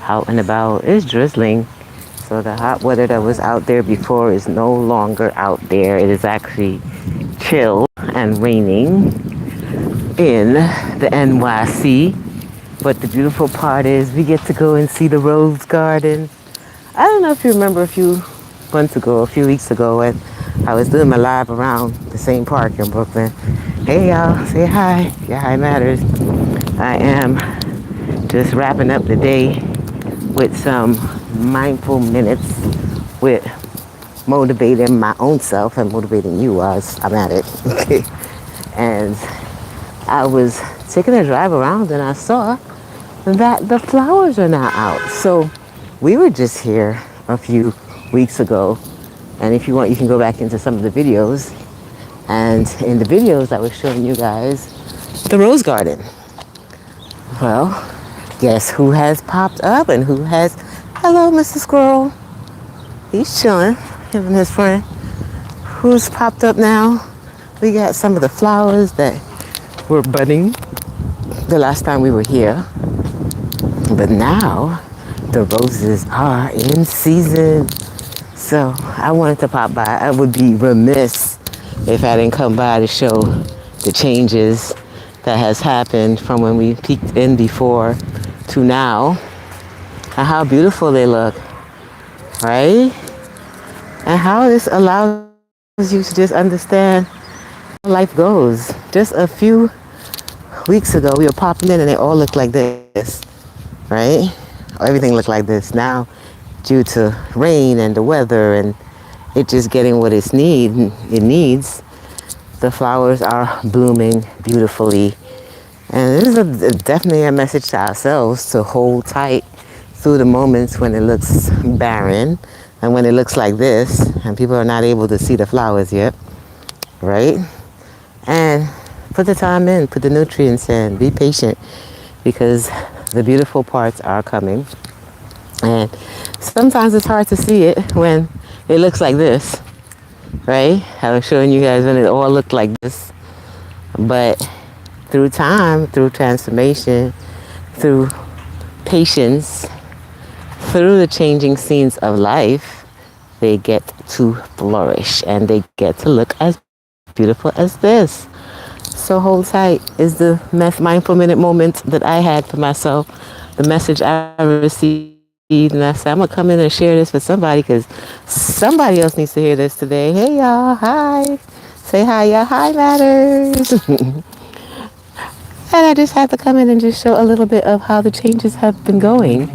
out and about. It's drizzling. So the hot weather that was out there before is no longer out there. It is actually chill and raining in the NYC. But the beautiful part is we get to go and see the rose garden. I don't know if you remember a few weeks ago, when I was doing my live around the same park in Brooklyn. Hey y'all, say hi. Your hi matters. I am just wrapping up the day with some mindful minutes with motivating my own self and motivating you as I'm at it. Okay. And I was taking a drive around and I saw that the flowers are now out. So we were just here a few weeks ago. And if you want, you can go back into some of the videos. And in the videos, I was showing you guys the rose garden. Well, guess who has popped up and who has... Hello, Mr. Squirrel. He's chilling, him and his friend. Who's popped up now? We got some of the flowers that were budding the last time we were here. But now the roses are in season. So I wanted to pop by. I would be remiss if I didn't come by to show the changes that has happened from when we peeked in before to now, and how beautiful they look, right? And how this allows you to just understand how life goes. Just a few weeks ago, we were popping in and they all looked like this, right? Everything looked like this. Now, due to rain and the weather and it just getting what it needs, the flowers are blooming beautifully. And this is definitely a message to ourselves to hold tight through the moments when it looks barren and when it looks like this and people are not able to see the flowers yet, right? And put the time in, put the nutrients in, be patient, because the beautiful parts are coming. And sometimes it's hard to see it when it looks like this, right? I was showing you guys when it all looked like this. But through time, through transformation, through patience, through the changing scenes of life, they get to flourish and they get to look as beautiful as this. So hold tight is the mindful minute moment that I had for myself, the message I received. And I said, I'm going to come in and share this with somebody because somebody else needs to hear this today. Hey, y'all. Hi. Say hi, y'all. Hi matters. And I just had to come in and just show a little bit of how the changes have been going,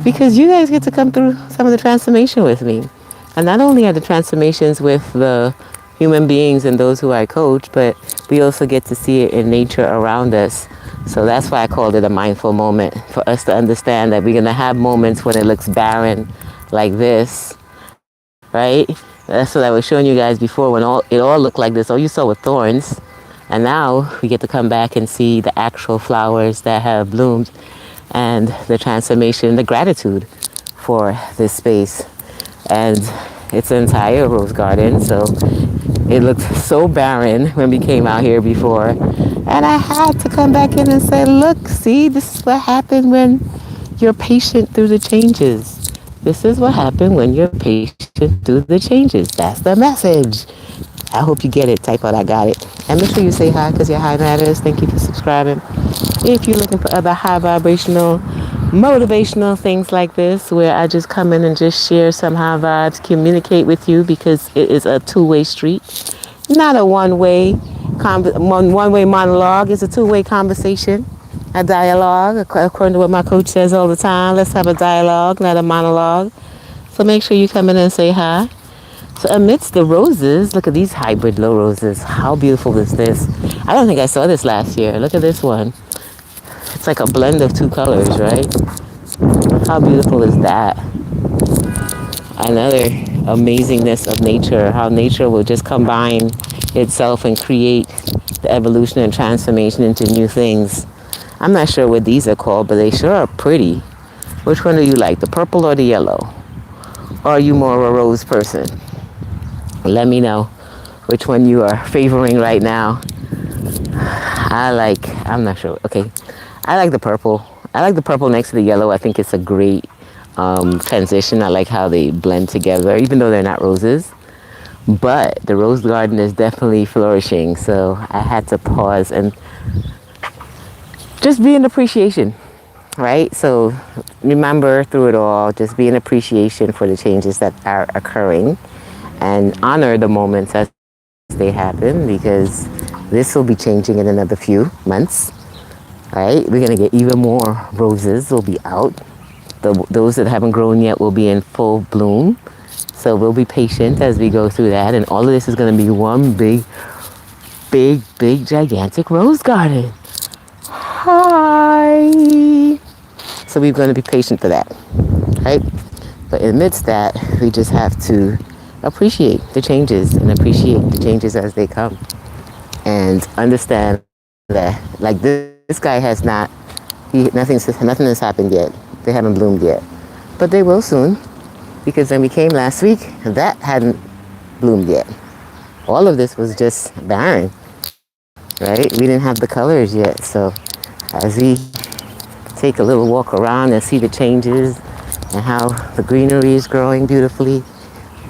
because you guys get to come through some of the transformation with me. And not only are the transformations with the human beings and those who I coach, but we also get to see it in nature around us. So that's why I called it a mindful moment, for us to understand that we're going to have moments when it looks barren like this, right? That's what I was showing you guys before, when it all looked like this. All you saw were thorns. And now we get to come back and see the actual flowers that have bloomed and the transformation, the gratitude for this space. And it's an entire rose garden, so it looked so barren when we came out here before. And I had to come back in and say, look, see, this is what happened when you're patient through the changes. This is what happened when you're patient through the changes. That's the message. I hope you get it. Type out I got it. And make sure you say hi, because your hi matters. Thank you for subscribing. If you're looking for other high vibrational, motivational things like this, where I just come in and just share some high vibes, communicate with you, because it is a two-way street. Not a one-way monologue. It's a two-way conversation, a dialogue, according to what my coach says all the time. Let's have a dialogue, not a monologue. So make sure you come in and say hi. So amidst the roses, look at these hybrid low roses. How beautiful is this? I don't think I saw this last year. Look at this one. It's like a blend of two colors, right? How beautiful is that? Another amazingness of nature, how nature will just combine itself and create the evolution and transformation into new things. I'm not sure what these are called, but they sure are pretty. Which one do you like, the purple or the yellow? Or are you more of a rose person? Let me know which one you are favoring right now. I'm not sure. Okay. I like the purple. I like the purple next to the yellow. I think it's a great transition. I like how they blend together, even though they're not roses. But the rose garden is definitely flourishing. So I had to pause and just be in appreciation, right? So remember through it all, just be in appreciation for the changes that are occurring and honor the moments as they happen, because this will be changing in another few months, right? We're going to get even more roses will be out. Those that haven't grown yet will be in full bloom. So we'll be patient as we go through that. And all of this is going to be one big, gigantic rose garden. Hi. So we're going to be patient for that, right? But amidst that, we just have to appreciate the changes and appreciate the changes as they come. And understand that, like, this guy has not, nothing has happened yet. They haven't bloomed yet. But they will soon, because when we came last week, that hadn't bloomed yet. All of this was just barren, right? We didn't have the colors yet. So as we take a little walk around and see the changes and how the greenery is growing beautifully,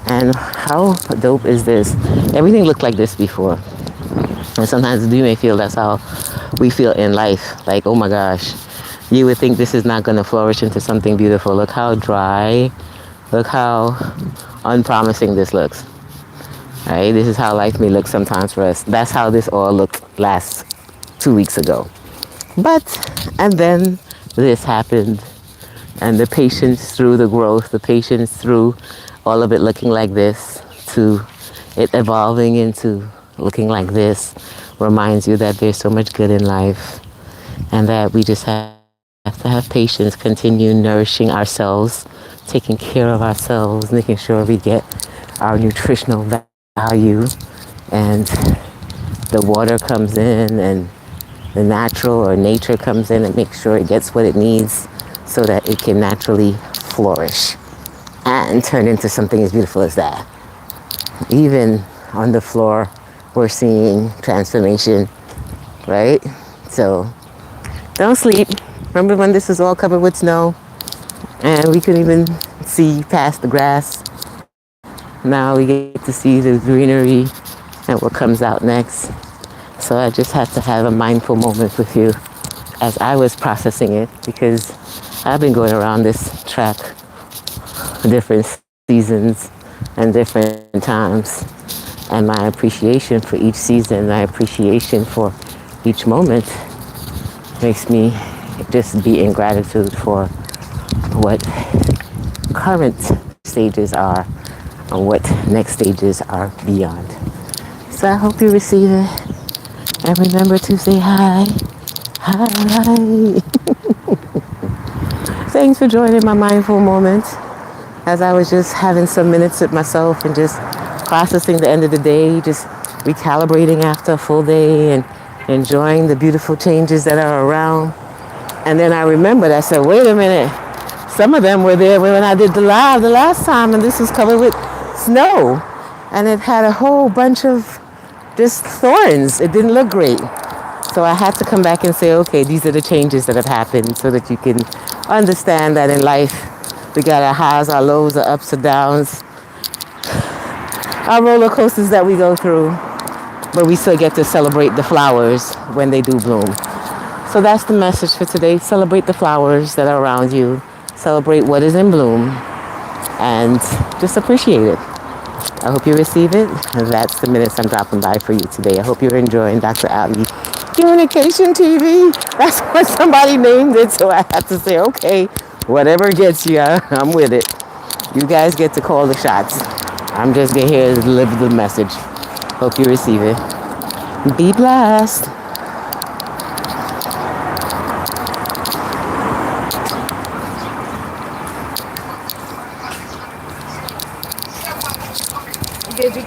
and how dope is this? Everything looked like this before. And sometimes you may feel that's how we feel in life. Like, oh my gosh, you would think this is not going to flourish into something beautiful. Look how dry, look how unpromising this looks. Right? This is how life may look sometimes for us. That's how this all looked last 2 weeks ago. But, and then this happened. And the patience through the growth, the patience through all of it looking like this, to it evolving into looking like this, reminds you that there's so much good in life, and that we just have to have patience, continue nourishing ourselves, taking care of ourselves, making sure we get our nutritional value, and the water comes in, and the natural or nature comes in and makes sure it gets what it needs so that it can naturally flourish and turn into something as beautiful as that. Even on the floor, we're seeing transformation, right? So don't sleep. Remember when this was all covered with snow and we couldn't even see past the grass? Now we get to see the greenery and what comes out next. So I just had to have a mindful moment with you as I was processing it, because I've been going around this track different seasons and different times. And my appreciation for each season, my appreciation for each moment makes me just be in gratitude for what current stages are and what next stages are beyond. So I hope you receive it. And remember to say hi. Hi. Thanks for joining my mindful moment as I was just having some minutes with myself and just processing the end of the day, just recalibrating after a full day and enjoying the beautiful changes that are around. And then I remembered, I said, wait a minute, some of them were there when I did the live the last time, and this was covered with snow. And it had a whole bunch of just thorns. It didn't look great. So I had to come back and say, okay, these are the changes that have happened, so that you can understand that in life, we got our highs, our lows, our ups, our downs, our roller coasters that we go through, but we still get to celebrate the flowers when they do bloom. So that's the message for today. Celebrate the flowers that are around you. Celebrate what is in bloom, and just appreciate it. I hope you receive it. And that's the minutes I'm dropping by for you today. I hope you're enjoying Dr. Ali Communication TV. That's what somebody named it, so I have to say, okay, whatever gets you, I'm with it. You guys get to call the shots. I'm just here to deliver the message. Hope you receive it. Be blessed. Baby,